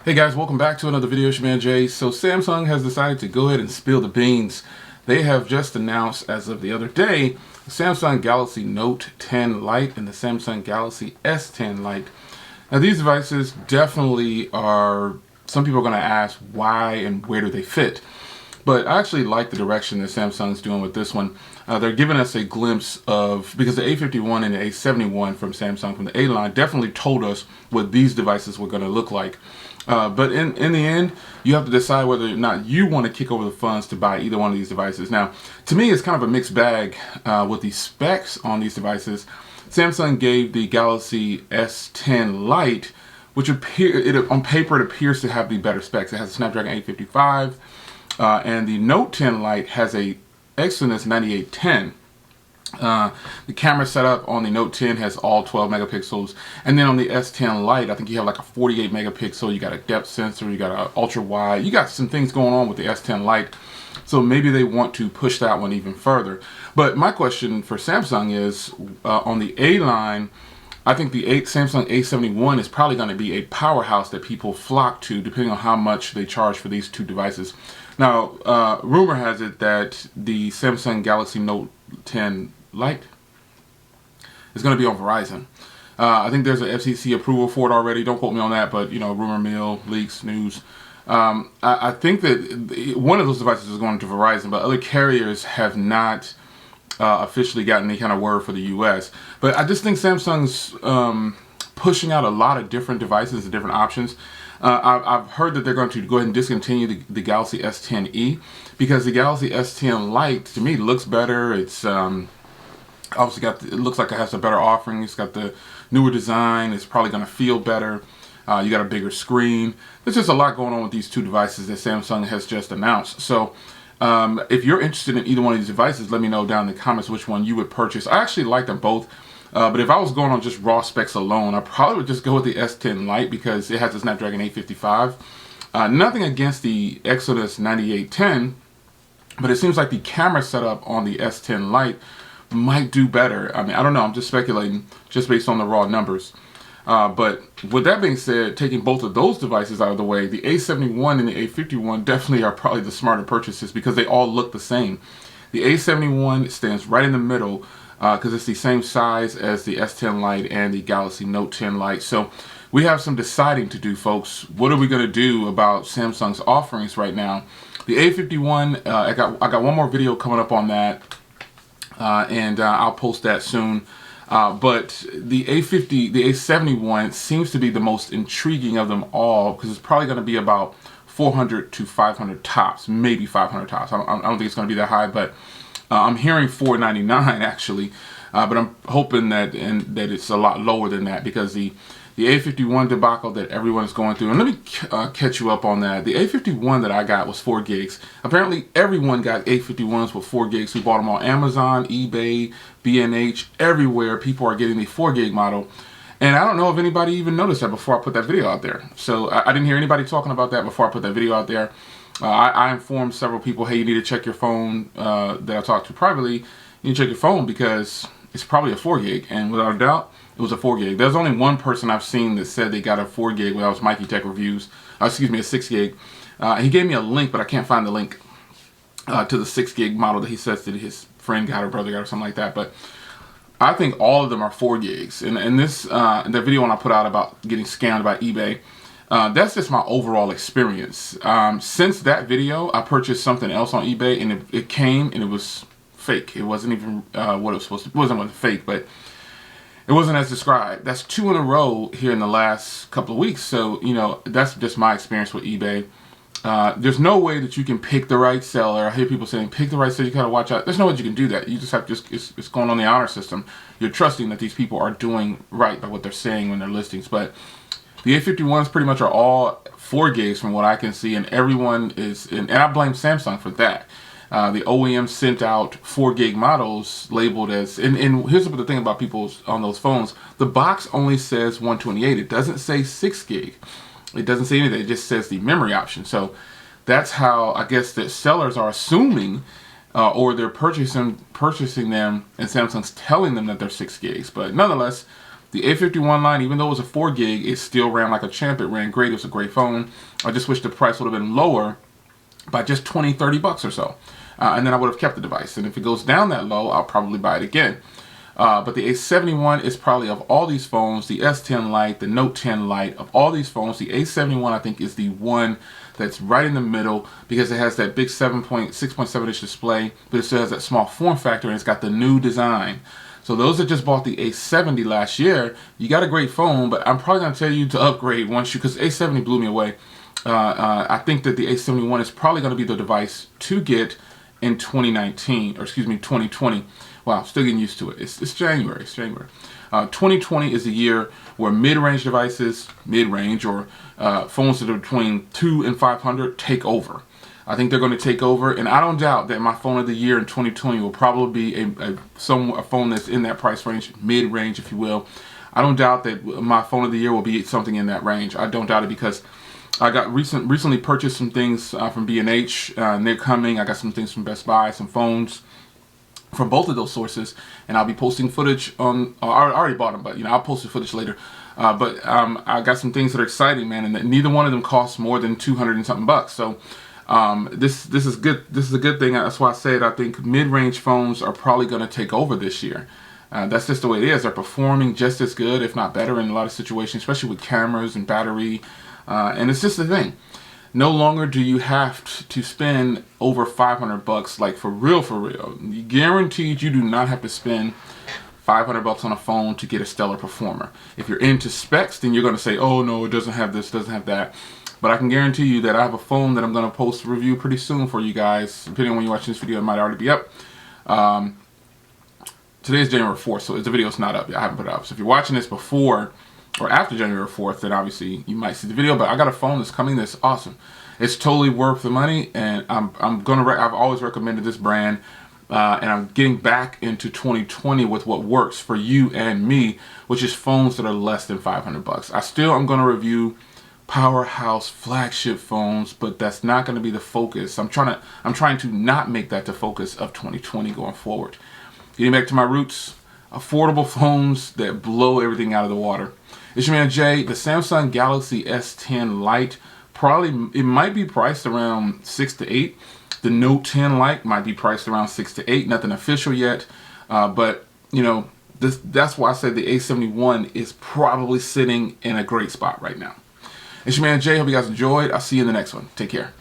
Hey guys, welcome back to another video. It's your man Jay. So Samsung has decided to go ahead and spill the beans. They have just announced as of the other day, the Samsung Galaxy Note 10 Lite and the Samsung Galaxy S10 Lite. Now these devices definitely are, some people are going to ask why and where do they fit. But I actually like the direction that Samsung's doing with this one. They're giving us a glimpse of, because the A51 and the A71 from Samsung, from the A line, definitely told us what these devices were going to look like. But in the end, you have to decide whether or not you want to kick over the funds to buy either one of these devices. Now, to me, it's kind of a mixed bag with the specs on these devices. Samsung gave the Galaxy S10 Lite, which on paper it appears to have the better specs. It has a Snapdragon 855. And the Note 10 Lite has a Exynos 9810. The camera setup on the Note 10 has all 12 megapixels, and then on the S10 Lite, I think you have like a 48 megapixel. You got a depth sensor, you got an ultra wide, you got some things going on with the S10 Lite. So maybe they want to push that one even further. But my question for Samsung is, on the A line, I think the Samsung A71 is probably going to be a powerhouse that people flock to, depending on how much they charge for these two devices. Now, rumor has it that the Samsung Galaxy Note 10 Lite is going to be on Verizon. I think there's an FCC approval for it already. Don't quote me on that, but you know, rumor mill, leaks, news. I think that one of those devices is going to Verizon, but other carriers have not officially gotten any kind of word for the US. But I just think Samsung's pushing out a lot of different devices and different options. I've heard that they're going to go ahead and discontinue the Galaxy S10e because the Galaxy S10 Lite, to me, looks better. It's obviously it looks like it has a better offering. It's got the newer design. It's probably going to feel better. You got a bigger screen. There's just a lot going on with these two devices that Samsung has just announced. So if you're interested in either one of these devices, let me know down in the comments which one you would purchase. I actually like them both. But if I was going on just raw specs alone, I probably would just go with the S10 Lite because it has a Snapdragon 855. Nothing against the Exynos 9810, but it seems like the camera setup on the S10 Lite might do better. I mean, I don't know. I'm just speculating just based on the raw numbers. But with that being said, taking both of those devices out of the way, the A71 and the A51 definitely are probably the smarter purchases because they all look the same. The A71 stands right in the middle because it's the same size as the S10 Lite and the Galaxy Note 10 Lite. So we have some deciding to do, folks. What are we going to do about Samsung's offerings right now? The A51, I got one more video coming up on that, and I'll post that soon. But the A71 seems to be the most intriguing of them all because it's probably going to be about 400 to 500 tops, maybe 500 tops. I don't think it's going to be that high, but I'm hearing 499 actually, but I'm hoping that it's a lot lower than that because the A51 debacle that everyone is going through, and let me catch you up on that. The A51 that I got was 4 gigs. Apparently everyone got A51s with 4 gigs. We bought them on Amazon, eBay, B&H, everywhere. People are getting the 4 gig model. And I don't know if anybody even noticed that before I put that video out there. So I didn't hear anybody talking about that before I put that video out there. I informed several people, hey, you need to check your phone that I talked to privately. You need to check your phone because it's probably a 4 gig. And without a doubt, it was a 4 gig. There's only one person I've seen that said they got a 4 gig when I was Mikey Tech Reviews. A 6 gig. He gave me a link, but I can't find the link to the 6 gig model that he says that his friend got or brother got or something like that. But I think all of them are 4 gigs. And this, the video when I put out about getting scammed by eBay, that's just my overall experience. Since that video, I purchased something else on eBay, and it came and it was fake. It wasn't even what it was supposed to. It wasn't fake, but it wasn't as described. That's 2 in a row here in the last couple of weeks. So you know, that's just my experience with eBay. There's no way that you can pick the right seller. I hear people saying pick the right seller. You gotta watch out. There's no way you can do that. You just have to. It's going on the honor system. You're trusting that these people are doing right by what they're saying when they're listings, but. The A51s pretty much are all 4 gigs from what I can see, and everyone is, and I blame Samsung for that. The OEM sent out 4 gig models labeled as, and here's the thing about people on those phones, the box only says 128. It doesn't say 6 gig. It doesn't say anything. It just says the memory option. So that's how I guess the sellers are assuming, or they're purchasing them, and Samsung's telling them that they're 6 gigs. But nonetheless, The A51 line, even though it was a 4 gig, it still ran like a champ. It ran great. It was a great phone. I just wish the price would have been lower by just 20, 30 bucks or so. And then I would have kept the device. And if it goes down that low, I'll probably buy it again. But the A71 is probably, of all these phones, the S10 Lite, the Note 10 Lite, of all these phones, the A71 I think is the one that's right in the middle, because it has that big 6.7 inch display, but it still has that small form factor, and it's got the new design. So those that just bought the A70 last year, you got a great phone, but I'm probably going to tell you to upgrade once you, because A70 blew me away. I think that the A71 is probably going to be the device to get in 2019, or excuse me, 2020. Wow, still getting used to it. It's January. 2020 is the year where mid-range devices, or phones that are between $200 and $500 take over. I think they're going to take over, and I don't doubt that my phone of the year in 2020 will probably be a phone that's in that price range, mid-range, if you will. I don't doubt that my phone of the year will be something in that range. I don't doubt it, because I got recently purchased some things from B&H, and they're coming. I got some things from Best Buy, some phones from both of those sources, and I'll be posting footage on. I already bought them, but I'll post the footage later. But I got some things that are exciting, man, and neither one of them costs more than 200 and something bucks. So this is good. This is a good thing. That's why I said I think mid-range phones are probably going to take over this year. That's just the way it is. They're performing just as good, if not better, in a lot of situations, especially with cameras and battery. And it's just the thing. No longer do you have to spend over 500 bucks, like for real. Guaranteed, you do not have to spend 500 bucks on a phone to get a stellar performer. If you're into specs, then you're going to say, oh no, it doesn't have this, doesn't have that. But I can guarantee you that I have a phone that I'm going to post a review pretty soon for you guys. Depending on when you're watching this video, it might already be up. Today is January 4th, so the video's not up yet. I haven't put it up. So if you're watching this before or after January 4th, then obviously you might see the video. But I got a phone that's coming that's awesome. It's totally worth the money, and I've always recommended this brand, and I'm getting back into 2020 with what works for you and me, which is phones that are less than 500 bucks. I'm going to review powerhouse flagship phones, but that's not going to be the focus. I'm trying to not make that the focus of 2020 going forward. Getting back to my roots, affordable phones that blow everything out of the water. It's your man Jay. The Samsung Galaxy S10 Lite, it might be priced around 6 to 8. The Note 10 Lite might be priced around 6 to 8. Nothing official yet, but that's why I said the A71 is probably sitting in a great spot right now. It's your man Jay. Hope you guys enjoyed. I'll see you in the next one. Take care.